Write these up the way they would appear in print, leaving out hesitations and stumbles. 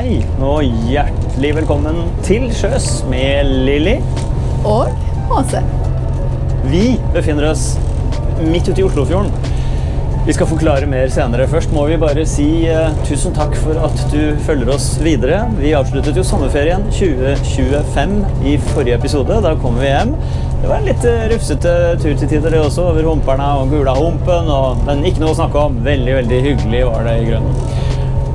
Hei, og hjertelig velkommen til sjøs med Lili. Og HC. Vi befinner oss midt ute i Oslofjorden. Vi skal forklare mer senere. Først må vi bare si tusen takk for at du følger oss videre. Vi avsluttet jo sommerferien 2025 i forrige episode. Da kom vi hjem. Det var en litt rufsete tur til tider det også, over Humperna og Gulahumpen, men ikke noe å snakke om. Veldig, veldig hyggelig var det i grunnen.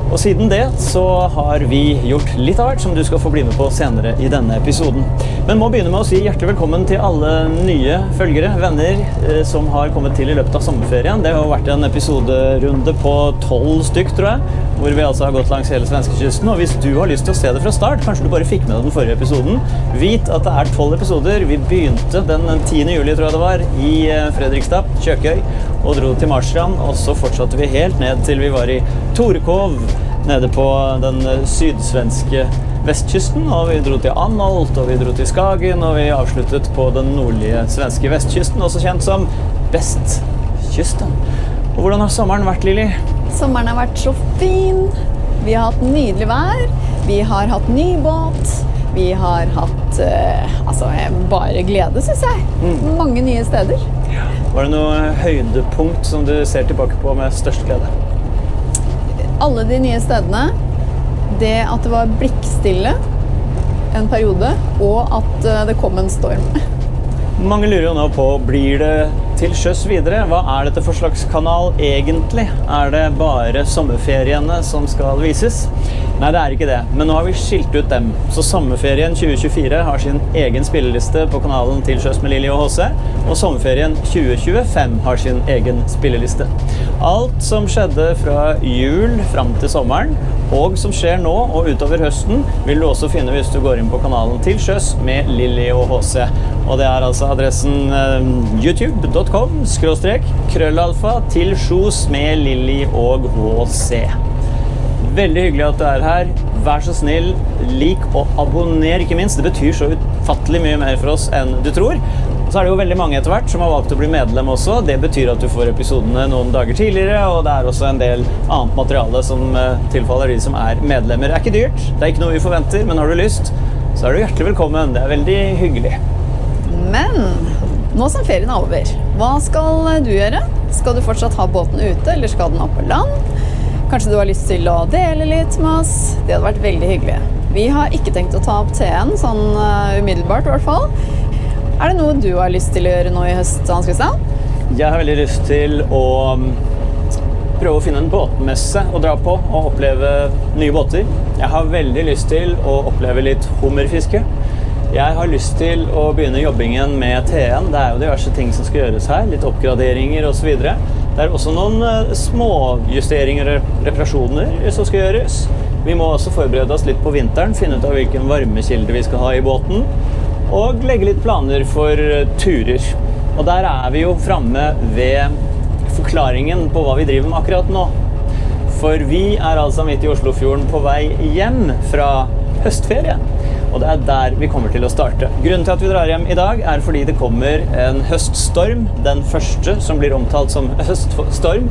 Og siden det så har vi gjort litt av hvert som du skal få bli med på senere i denne episoden. Men må begynne med å si hjertelig velkommen til alle nye følgere, venner som har kommet til i løpet av sommerferien. Det har vært en episoderunde på 12 stykk, tror jeg, hvor vi altså har gått langs hele svenskekysten. Og hvis du har lyst til å se det fra start, kanskje du bare fikk med deg den forrige episoden, vit at det er 12 episoder. Vi begynte den 10. juli, tror jeg det var, i Fredrikstad, Kjøkøy, og dro til Marstrand, og så fortsatte vi helt ned til vi var i Torekov, nede på den sydsvenske vestkysten, og vi dro til Anholt, og vi dro til Skagen, og vi avsluttet på den nordlige svenske vestkysten, også kjent som Vestkysten. Og hvordan har sommeren vært, Lili? Sommeren har vært så fin. Vi har hatt nydelig vær. Vi har hatt ny båt. Vi har hatt bare glede, synes jeg. Mange nye steder. Var det noe høydepunkt som du ser tilbake på med størst glede? Alle de nye stedene, det at det var blikkstille en periode, og at det kom en storm. Mange lurer jo nå på, blir det til sjøs videre? Hva er dette for slags kanal egentlig? Er det bare sommerferiene som skal vises? Nei, det er ikke det, men nå har vi skilt ut dem. Så sommerferien 2024 har sin egen spilleliste på kanalen Til sjøs med Lili og HC, og sommerferien 2025 har sin egen spilleliste. Alt som skjedde fra jul fram til sommeren, og som skjer nå og utover høsten, vil du også finne hvis du går inn på kanalen Til sjøs med Lili og HC. Og det er altså adressen youtube.com/krøllalfa til sjos med Lili og HC. Veldig hyggelig at du er her. Vær så snill, lik og abonner ikke minst. Det betyr så ufattelig mye mer for oss enn du tror. Og så er det jo veldig mange etter hvert som har valgt å bli medlem også. Det betyr at du får episodene noen dager tidligere, og det er også en del annet materiale som tilfaller de som er medlemmer. Det er ikke dyrt, det er ikke noe vi forventer, men har du lyst, så er du hjertelig velkommen. Det er veldig hyggelig. Men nå som ferien er over, hva skal du gjøre? Skal du fortsatt ha båten ute, eller skal den opp på land? Kanskje du har lyst til å dele litt med oss? Det hadde vært veldig hyggelig. Vi har ikke tenkt å ta opp TN, sånn umiddelbart i hvert fall. Er det noe du har lyst til å gjøre nå i høst, Hans Christian? Jeg har veldig lyst til å prøve å finne en båtmesse å dra på og oppleve nye båter. Jeg har veldig lyst til å oppleve litt hummerfiske. Jeg har lyst til å begynne jobbingen med TN. Det er jo diverse ting som skal gjøres her, litt oppgraderinger og så videre. Det er også noen småjusteringer og reparasjoner som skal gjøres. Vi må også forberede oss litt på vinteren, finne ut av hvilken varmekilde vi skal ha i båten, og legge litt planer for turer. Og der er vi jo fremme ved forklaringen på hva vi driver med akkurat nå. For vi er altså midt i Oslofjorden på vei hjem fra høstferie. Og det er der vi kommer til å starte. Grunnen til at vi drar hjem i dag er fordi det kommer en høststorm, den første som blir omtalt som høststorm.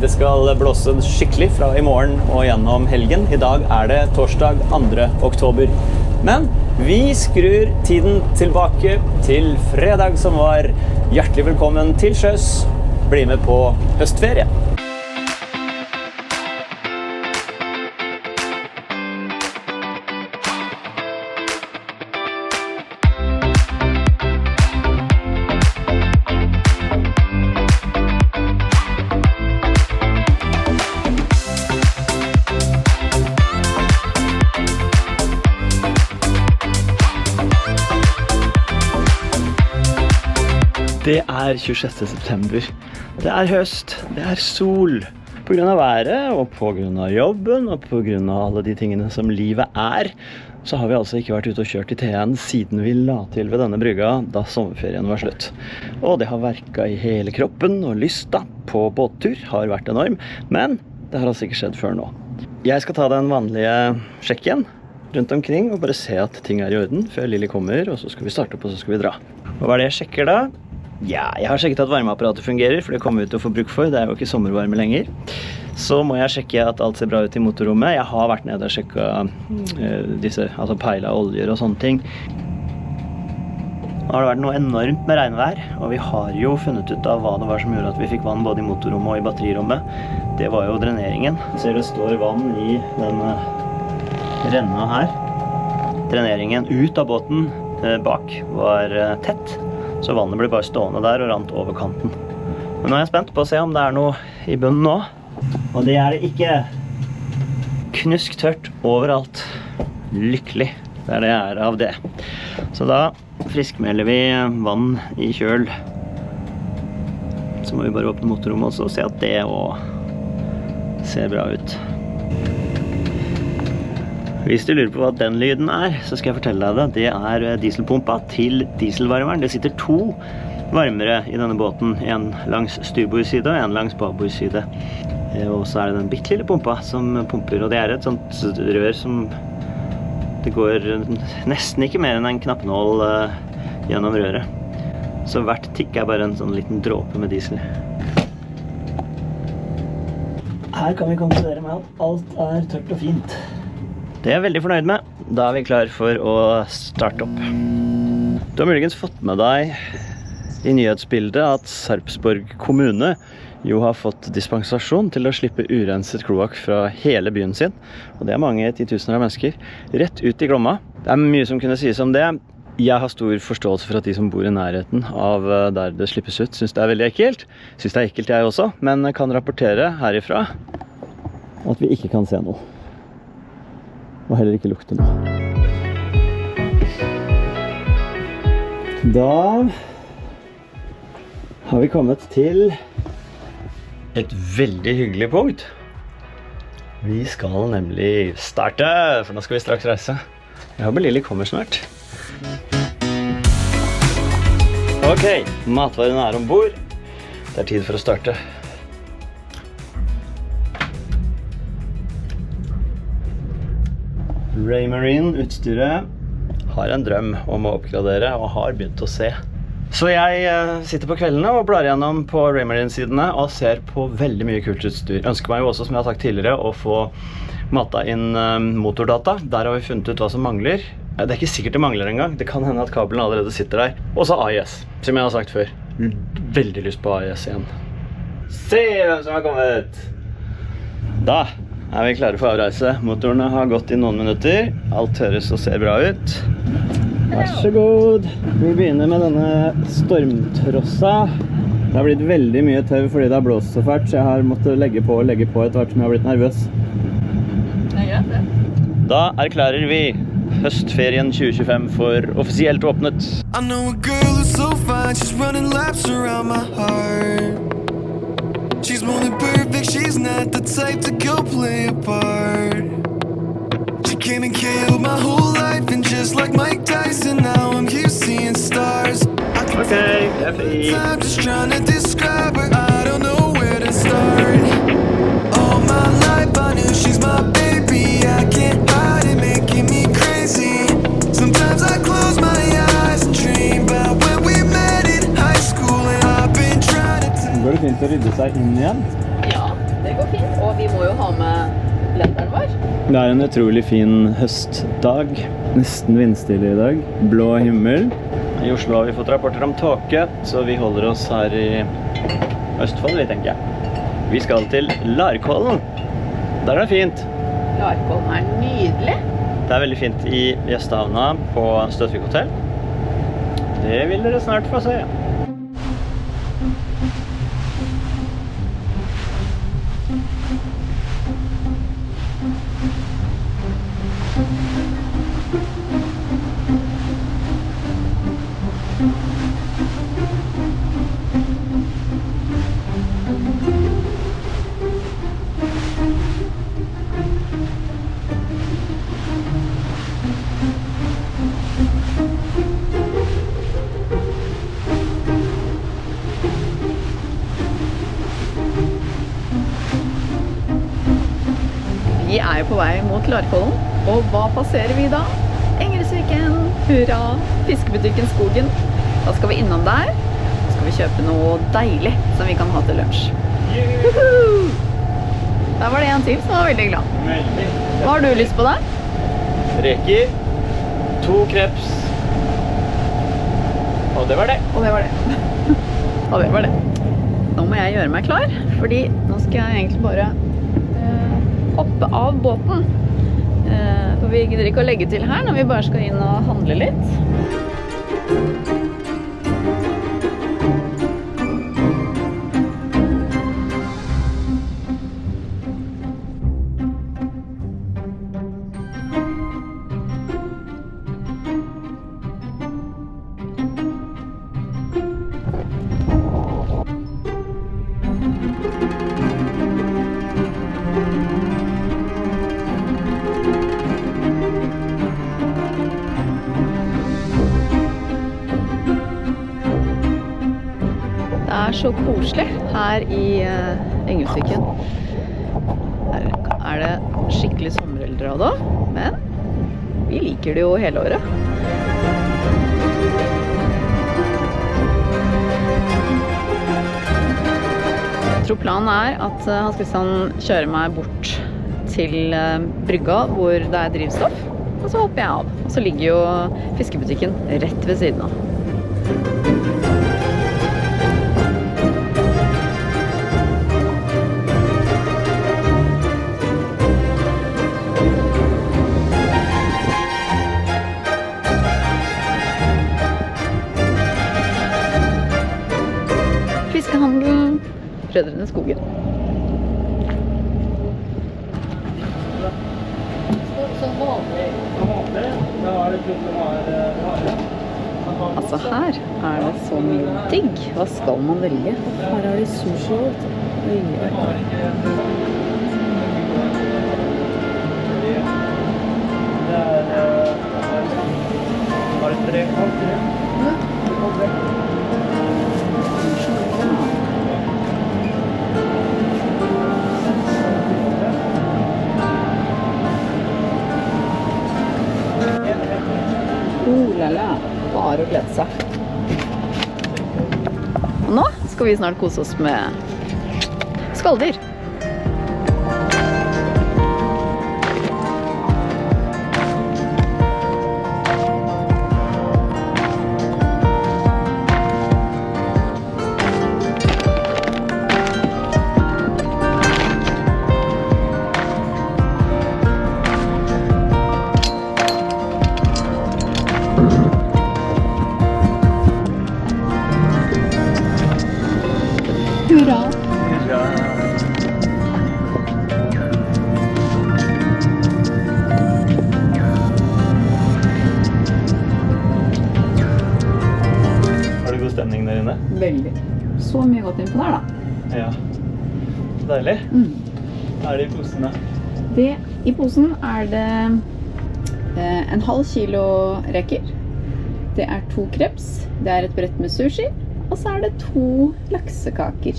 Det skal blåse skikkelig fra i morgen og gjennom helgen. I dag er det torsdag 2. oktober. Men vi skrur tiden tilbake til fredag som var. Hjertelig velkommen til sjøs. Bli med på høstferie. Det er 26. september. Det er høst, det er sol. På grunn av været, og på grunn av jobben, og på grunn av alle de tingene som livet er, så har vi altså ikke vært ute og kjørt i TN siden vi la til ved denne brygga da sommerferien var slutt. Og det har verket i hele kroppen, og lysta på båttur har vært enorm, men det har altså ikke skjedd før nå. Jeg skal ta den vanlige sjekken rundt omkring og bare se at ting er i orden før Lili kommer, og så skal vi starte opp og så skal vi dra. Og hva er det jeg sjekker da? Ja, jeg har sjekket at varmeapparatet fungerer, for det kommer vi til å få bruk for. Det er jo ikke sommervarme lenger. Så må jeg sjekke at alt ser bra ut i motorrommet. Jeg har vært nede og sjekket altså peilet oljer og sånne ting. Nå har det vært noe enormt med regnvær, og vi har jo funnet ut av hva det var som gjorde at vi fikk vann både i motorrommet og i batterirommet. Det var jo dreneringen. Ser det står vann i denne renna her. Dreneringen ut av båten bak var tett, så vannet ble bare stående der og rant over kanten. Men nå er jeg spent på å se om det er noe i bunnen nå. Og det er det ikke. Knusktørt overalt. Lykkelig. Det er det jeg er av det. Så da friskmelder vi vann i kjøl. Så må vi bare åpne motorrommet også og se at det også ser bra ut. Hvis du lurer på hva den lyden er, så skal jeg fortelle deg det. Det er dieselpumpa til dieselvarmeren. Det sitter 2 varmere i denne båten. En langs styrbordsside og en langs babordsside. Og så er det den bittelille pumpa som pumper, og det er et sånt rør som det går nesten ikke mer enn en knappnål gjennom røret. Så hvert tikk er bare en sånn liten dråpe med diesel. Her kan vi konkludere med at alt er tørt og fint. Det er jeg veldig fornøyd med. Da er vi klar for å starte opp. Du har muligens fått med deg i nyhetsbildet at Sarpsborg kommune jo har fått dispensasjon til å slippe urenset kloakk fra hele byen sin. Og det er mange 10 000 av mennesker rett ut i Glomma. Det er mye som kunne sies om det. Jeg har stor forståelse for at de som bor i nærheten av der det slippes ut, synes det er veldig ekkelt. Synes det er ekkelt jeg også, men kan rapportere herifra at vi ikke kan se noe. Og heller ikke lukte noe. Da har vi kommet til et veldig hyggelig punkt. Vi skal nemlig starte, for nå skal vi straks reise. Jeg håper Lili kommer snart. Ok, matvarene er ombord. Det er tid for å starte. Raymarine-utstyret har en drøm om å oppgradere og har begynt å se. Så jeg sitter på kveldene og blar gjennom på Raymarine-sidene og ser på veldig mye kult utstyr. Ønsker meg jo også, som jeg har sagt tidligere, å få matta inn motordata. Der har vi funnet ut hva som mangler. Det er ikke sikkert det mangler engang. Det kan hende at kabelen allerede sitter der. Og så AIS, som jeg har sagt før. Veldig lyst på AIS igjen. Se hvem som har kommet! Da er vi klare for avreise. Motorene har gått i noen minutter. Alt høres og ser bra ut. Vær så god. Vi begynner med denne stormtrossa. Det har blitt veldig mye tøv fordi det har blåst så fælt, så jeg har måttet legge på etter hvert som jeg har blitt nervøs. Det er greit, det. Da erklærer vi høstferien 2025 for offisielt åpnet. I know a girl who's so fine, she's running laps around my heart. She's more than perfect, she's not the type to go play a part. She came and killed my whole life, and just like Mike Tyson, now I'm here seeing stars. Okay, I'm just trying to describe her, I don't know where to start. All my life I knew she's my baby, I can't hide it, making me crazy. Sometimes I close my eyes and dream about when we met in high school, and I've been trying to tell. Går det fint å rydde seg inn igjen? Ja, det går fint, og vi må jo ha med blenderen vår. Det er en utrolig fin høstdag. Nesten vindstille i dag. Blå himmel. I Oslo har vi fått rapporter om tåke, så vi holder oss her i Østfold, tenker jeg. Vi skal til Larkollen. Der er det fint. Larkollen er nydelig. Det er veldig fint i Gjestehavna på Støtvik Hotel. Det vil dere snart få se. Vi er jo på vei mot Larkollen, og hva passerer vi da? Engelsviken, hurra, fiskebutikken Skogen. Da skal vi innom der, så skal vi kjøpe noe deilig som vi kan ha til lunsj. Der var det en til som var veldig glad. Hva har du lyst på da? Reker, 2 kreps, og det var det. Og det var det. Og det var det. Nå må jeg gjøre meg klar, fordi nå skal jeg egentlig bare hoppe av båten. For vi gidder ikke å legge til her når vi bare skal inn og handle litt. Det er så koselig her i Engelsviken. Her er det skikkelig sommereldread også, men vi liker det jo hele året. Jeg tror planen er at Hans Christian kjører meg bort til brygga hvor det er drivstoff, og så hopper jeg av. Og så ligger jo fiskebutikken rett ved siden av. Fiskehandelen, Brødrene Skogen. Altså her er det så mye digg. Hva skal man velge? Her er det sushi. Lala, bare å glede seg. Og nå skal vi snart kose oss med skalldyr. Hurra! Har du god stemning der inne? Veldig. Så mye godt innpå der da. Ja. Deilig. Hva er det i posene? I posen er det en halv kilo reker. Det er 2 kreps. Det er et brett med sushi. Og så er det 2 laksekaker.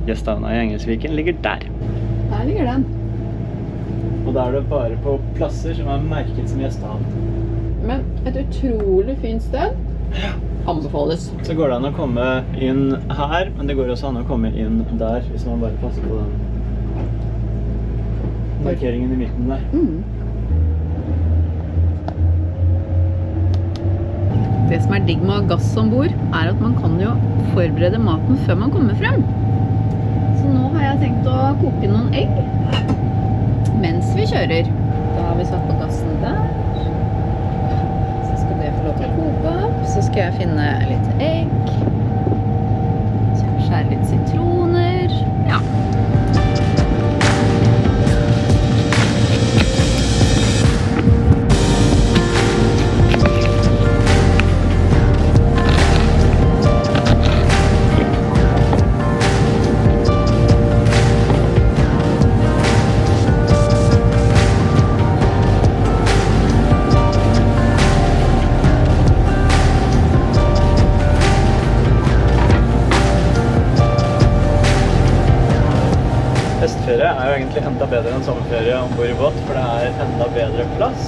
Gjesthavna i Engelsviken ligger der. Der ligger den. Og da er det bare på plasser som er merket som gjesthavn. Men et utrolig fint sted. Anbefales. Så går det an å komme inn her, men det går også an å komme inn der, hvis man bare passer på den markeringen i midten der. Det som er digg med å ha gass ombord, er at man kan jo forberede maten før man kommer frem. Så nå har jeg tenkt å koke inn noen egg mens vi kjører. Da har vi satt på gassen der. Så skal det få lov til å koke opp. Så skal jeg finne litt egg. Så jeg skjærer litt sitroner. Ja. Høstferie er jo egentlig enda bedre enn sommerferie ombord i båt, for det er enda bedre plass.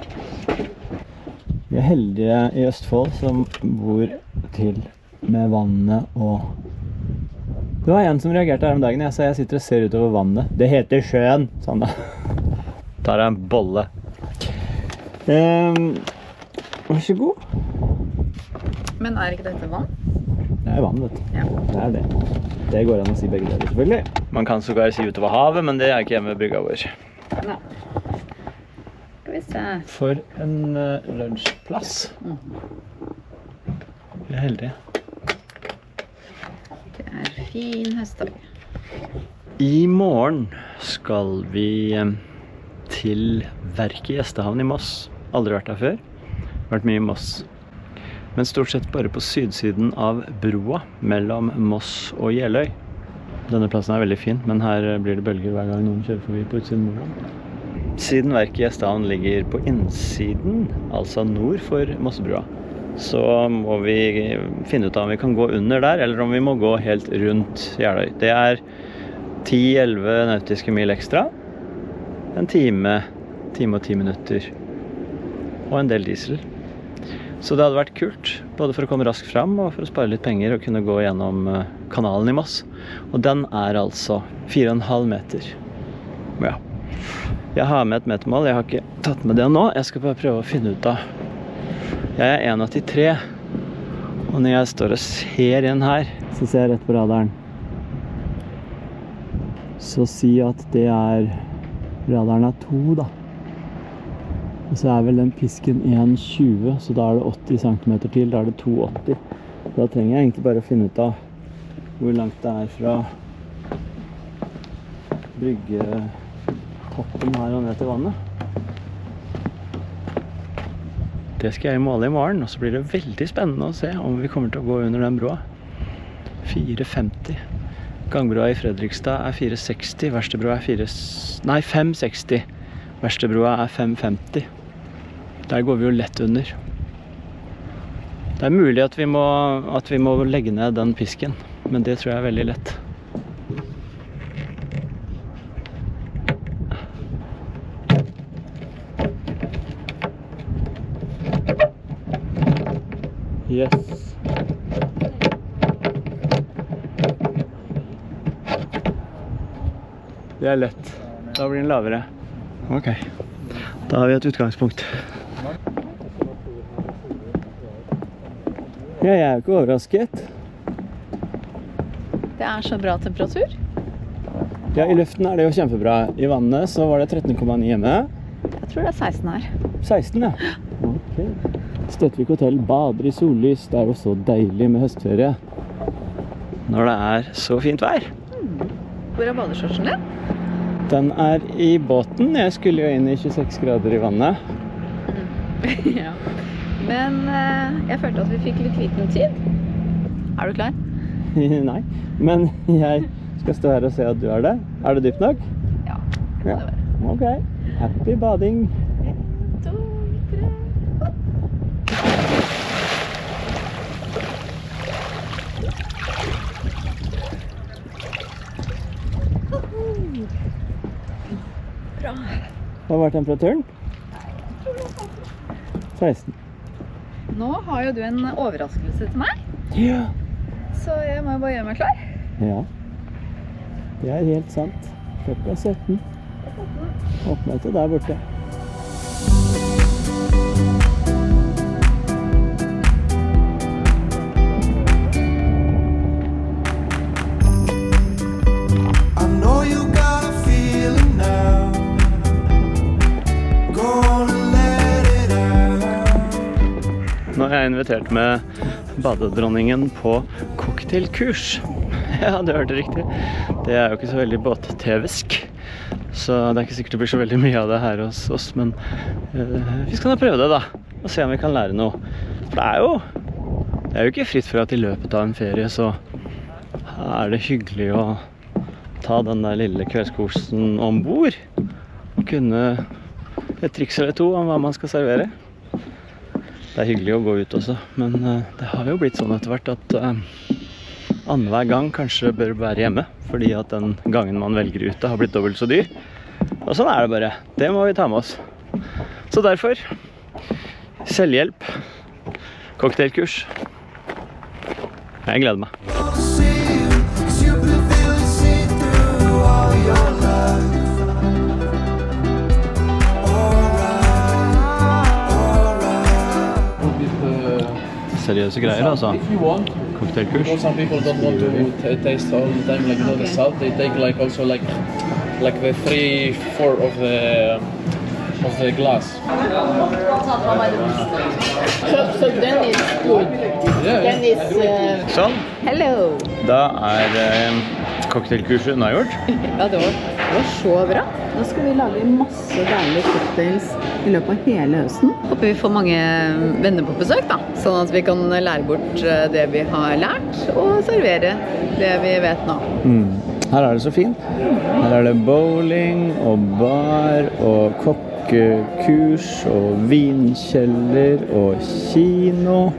Vi er heldige i Østfold som bor til med vannet og... Det var en som reagerte her om dagen. Jeg sa jeg sitter og ser utover vannet. Det heter sjøen, sa han da. Tar jeg en bolle. Vær så god. Men er ikke dette vann? Det er vann, vet du. Ja. Det er det. Det går an å si begge deler, selvfølgelig. Man kan sågar si utover havet, men det er ikke hjemme ved brygga vår. Nei. Skal vi se. For en lunsjplass. Vi er heldige. Det er fin høstdag. I morgen skal vi til Verket Gjestehavn i Moss. Aldri vært der før. Vært mye i Moss. Men stort sett bare på sydsiden av broa mellom Moss og Jeløy. Denne plassen er veldig fin, men her blir det bølger hver gang noen kjører forbi på utsiden morgen. Siden Verket Gjestehavn ligger på innsiden, altså nord for Mossebrua, så må vi finne ut om vi kan gå under der, eller om vi må gå helt rundt Jeløy. Det er 10-11 nautiske mil ekstra, en time og 10 minutter, og en del diesel. Så det hadde vært kult, både for å komme raskt frem og for å spare litt penger og kunne gå gjennom kanalen i Moss. Og den er altså 4,5 meter. Ja. Jeg har med et metermål, jeg har ikke tatt med det nå. Jeg skal bare prøve å finne ut av. Jeg er 1,83, og når jeg står og ser inn her, så ser jeg rett på radaren. Så si at det er, radaren er 2 da. Og så er vel den pisken 1,20, så da er det 80 cm til, da er det 2,80. Da trenger jeg egentlig bare å finne ut av hvor langt det er fra bryggetoppen her og ned til vannet. Det skal jeg måle i morgen, og så blir det veldig spennende å se om vi kommer til å gå under den broa. 4,50. Gangbroa i Fredrikstad er 4,60, verstebroa er 5,60. Verstebroa er 5,50. Der går vi jo lett under. Det er mulig at vi må legge ned den pisken, men det tror jeg er veldig lett. Yes. Det er lett. Da blir den lavere. Ok. Da har vi et utgangspunkt. Ja, jeg er jo ikke overrasket. Det er så bra temperatur. Ja, i luften er det jo kjempebra. I vannet så var det 13,9 hjemme. Jeg tror det er 16 her. 16, ja. Ok. Støtvik Hotel bader i sollys. Det er jo så deilig med høstferie. Når det er så fint vær. Hvor er badeshortsen din? Den er i båten. Jeg skulle jo inn i 26 grader i vannet. Ja. Men jeg følte at vi fikk litt liten tid. Er du klar? Nei, men jeg skal stå her og se at du er det. Er det dypt nok? Ja. Ja. Ok. Happy bading. 1, 2, 3, Bra. Hva var temperaturen? 16. Nå har jo du en overraskelse til meg, Ja. så jeg må jo bare gjøre meg klar. Ja. Det er helt sant. Klokka 17. Oppmøte der borte. I know you got a feeling now. Gonna let it out. Nå har jeg invitert med badedronningen på cocktailkurs. Ja, du hørte riktig. Det er jo ikke så veldig båt-tv-sk, så det er ikke sikkert det blir så veldig mye av det her hos oss, men vi skal da prøve det da, og se om vi kan lære noe. For det er jo ikke fritt for at i løpet av en ferie så er det hyggelig å ta den der lille kveldskosen ombord, og kunne et triks eller to om hva man skal servere. Det er hyggelig å gå ut også, men det har jo blitt sånn etter hvert at annenhver gang kanskje bør være hjemme, fordi at den gangen man velger ute har blitt dobbelt så dyr. Og sånn er det bare. Det må vi ta med oss. Så derfor, Selvhjelp. Cocktailkurs. Jeg gleder meg. Wanna see you, 'cause you've been feeling seen through all your life. Seriøse greier, altså. If you want, Cocktailkurs. because some people don't want to taste all the time, like you know, the salt. They take like also like the 3/4 of the glass. So den is good. Yeah. Den is... Sånn. Hello! Da cocktailkurset unnagjort. Ja, det var så bra. Nå skal vi lage masse deilige cocktails i løpet av hele høsten. Håper vi får mange venner på besøk da, sånn at vi kan lære bort det vi har lært, og servere det vi vet nå. Her er det så fint. Her er det bowling og bar og kokkekurs og vinkjeller og kino.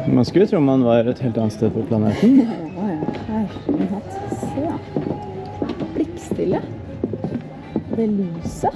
Man skulle tro man var et helt annet sted på planeten. Herlighet. Se. Blikkstille. Det lyset.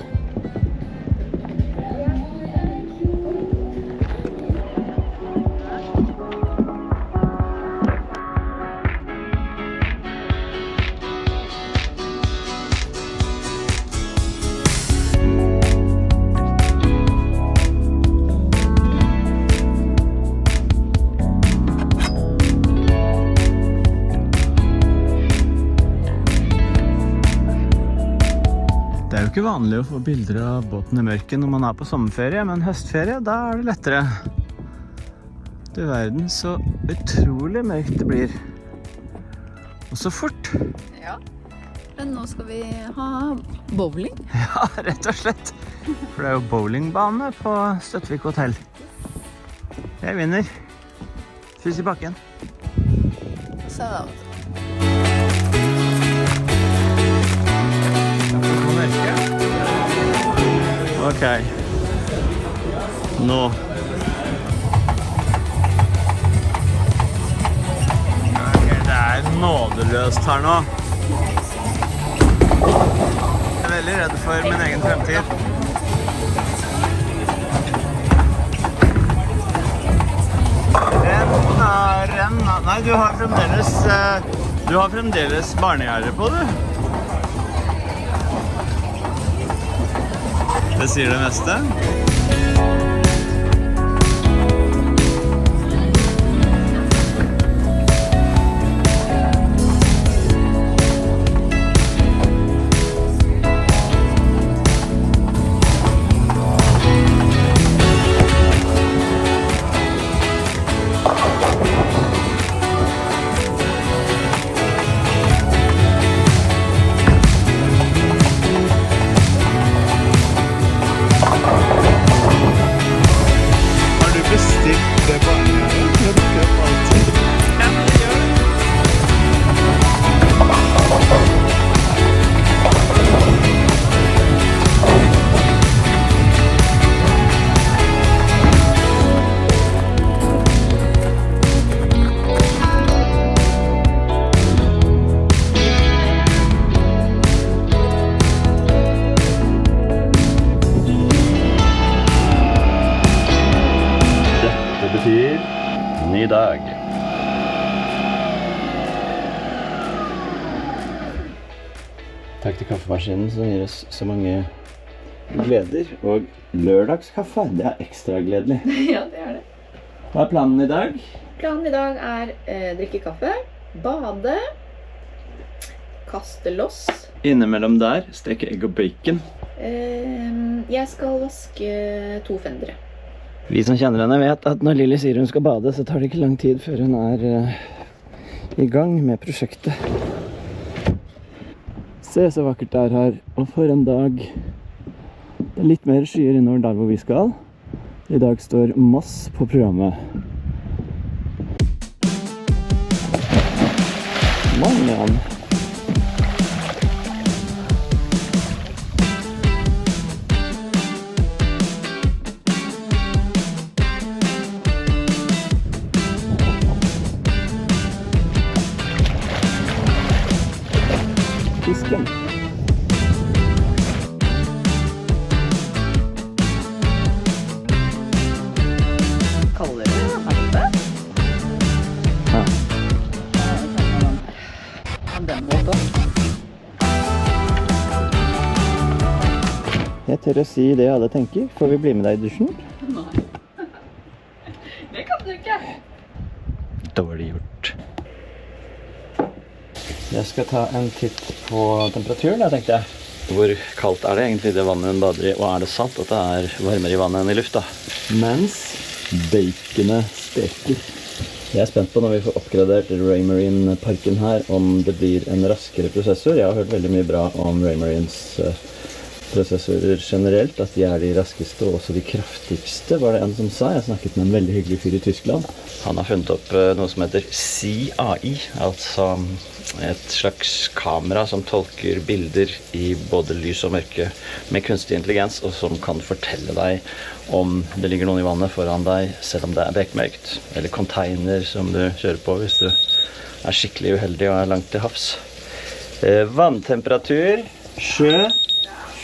Det er jo ikke vanlig å få bilder av båten i mørken når man er på sommerferie, men høstferie, da er det lettere. Du verden, så utrolig mørkt det blir. Og så fort. Ja. Men nå skal vi ha bowling. Ja, rett og slett. For det er jo bowlingbane på Støtvik Hotel. Jeg vinner. Fys i bakken. Så Ok. Nå. Ok, det er nådeløst her nå. Jeg er veldig redd for min egen fremtid. Renna. Nei, du har fremdeles barnegjerde på, du. Det sier det meste. Ny dag. Takk til kaffemaskinen som gir oss så mange gleder. Og lørdagskaffe, det er ekstra gledelig. Ja, det er det. Hva er planen i dag? Planen i dag er drikke kaffe, bade, kaste loss. Innimellom der, steke egg og bacon. Jeg skal vaske 2 fendere. Vi som kjenner henne vet at når Lilly sier hun skal bade, så tar det ikke lang tid før hun er i gang med prosjektet. Se så vakkert det er her, og for en dag. Det er litt mer skyer innover der hvor vi skal. I dag står Moss på programmet. Mann. kaldere det? Er det? Ja. På den måten. Jeg tør å si det alle tenker. Får vi bli med deg i dusjen? Nei. Det kan du ikke. Dårlig gjort. Jeg skal ta en titt på temperaturen, da, tenkte jeg. Hvor kaldt er det egentlig det vannet hun bader i, og er det sant at det er varmere i vannet enn i lufta? Mens baconet steker. Jeg er spent på når vi får oppgradert Raymarine-parken her, om det blir en raskere prosessor. Jeg har hørt veldig mye bra om Raymarines prosessorer generelt, at de er de raskeste og også de kraftigste, var det en som sa. Jeg snakket med en veldig hyggelig fyr i Tyskland. Han har funnet opp noe som heter CAI, altså et slags kamera som tolker bilder i både lys og mørke med kunstig intelligens, og som kan fortelle deg om det ligger noen i vannet foran deg, selv om det er bekmørkt, eller container som du kjører på hvis du er skikkelig uheldig og er langt til havs. Vanntemperatur, sjø,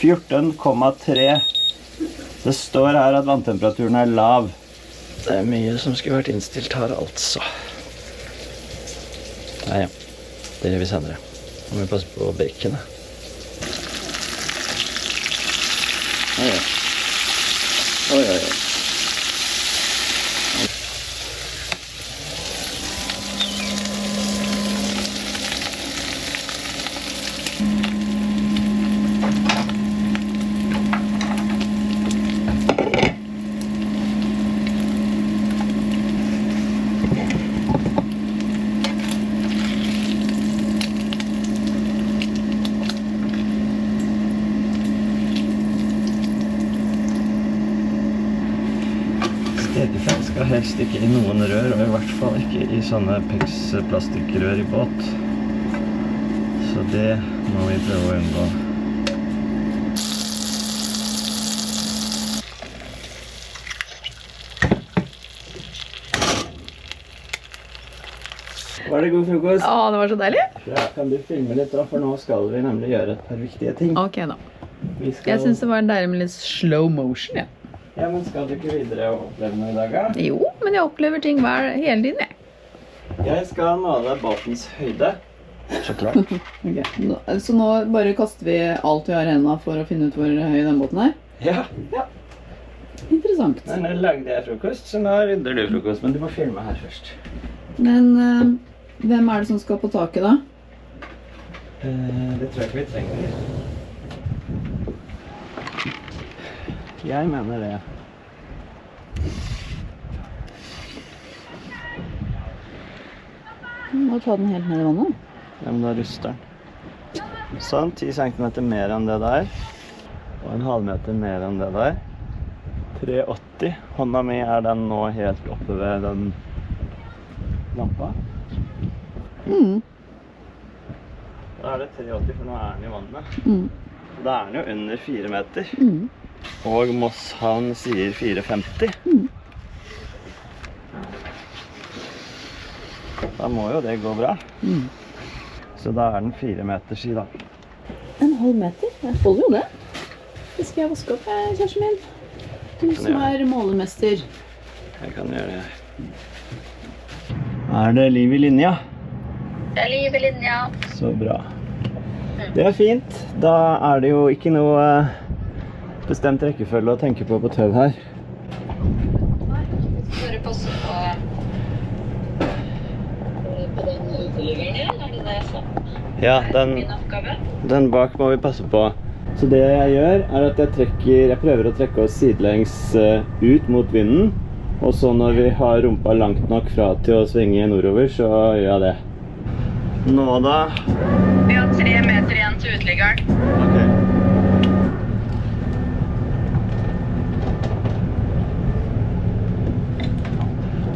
14,3. Det står her at vanntemperaturen er lav. Det er mye som skulle vært innstilt her, altså. Nei, ja. Det gjør vi senere. Nå må vi passe på baconet. Oi, oi. Oi, oi, oi. Stekefett skal helst ikke i noen rør, og i hvert fall ikke i sånne PEX-plastikkrør i båt. Så det må vi prøve å unngå. Var det god frokost? Å, det var så deilig. Ja, kan du filme litt da, for nå skal vi nemlig gjøre et par viktige ting. Ok da. Vi skal... Jeg synes det var deilig med litt slow motion, ja. Ja, men skal du ikke videre og oppleve noe i dag, da? Jo, men jeg opplever ting hele tiden, jeg. Jeg skal måle båtens høyde. Så klart. Ok, så nå bare kaster vi alt vi har i hendene for å finne ut hvor høy den båten er? Ja. Interessant. Men nå lagde jeg frokost, så nå rydder du frokost, men du må filme her først. Men hvem er det som skal på taket da? Det tror jeg ikke vi trenger. Jeg mener det. Må ta den helt ned i vannet. Ja, men da ruster den. Sånn, 10 cm mer enn det der. Og en halv meter mer enn det der. 3,80. Hånda mi er den nå helt oppe ved den lampa. Da er det 3,80, for nå er den i vannet. Da er den jo under 4 meter. Og Moss Havn sier 4,50. Da må jo det gå bra. Så da er den 4 meters i da. En halv meter? Jeg holder jo det. Det skal jeg vaske opp, kjæresten min. Du som er målemester. Jeg kan gjøre det. Er det liv i linja? Det er liv i linja. Så bra. Det er fint. Da er det jo ikke noe bestemt rekkefølge å tenke på tau her. Nei, skal du passe på den uteliggeren din? Er det det jeg sa? Ja, Min oppgave? den bak må vi passe på. Så det jeg gjør er at jeg prøver å trekke oss sidelengs ut mot vinden. Og så når vi har rumpa langt nok fra til å svinge nordover, så gjør jeg det. Nå da? Vi har 3 meter igjen til uteliggeren. Ok.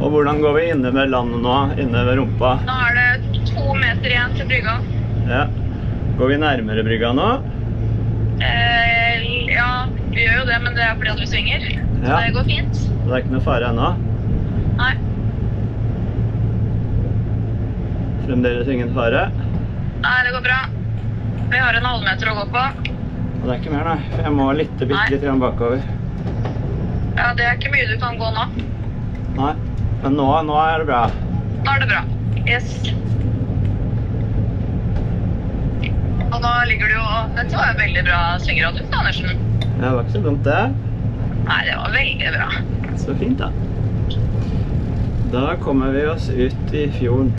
Og hvordan går vi inne ved landet nå, inne ved rumpa? Nå er det 2 meter igjen til brygga. Ja. Går vi nærmere brygga nå? Ja, vi gjør jo det, men det er fordi at vi svinger. Så Ja. det går fint. Det er ikke noe fare ennå. Nei. Fremdeles ingen fare. Nei, det går bra. Vi har en halvmeter å gå på. Og det er ikke mer, nei. Jeg må bitte litt bakover. Ja, det er ikke mye du kan gå nå. Nei, men nå det bra. Nå det bra. Yes. Og nå ligger du jo... Dette var en veldig bra svingradius, Andersen. Det var ikke så dumt det. Nei, det var veldig bra. Så fint da. Da kommer vi oss ut i fjorden.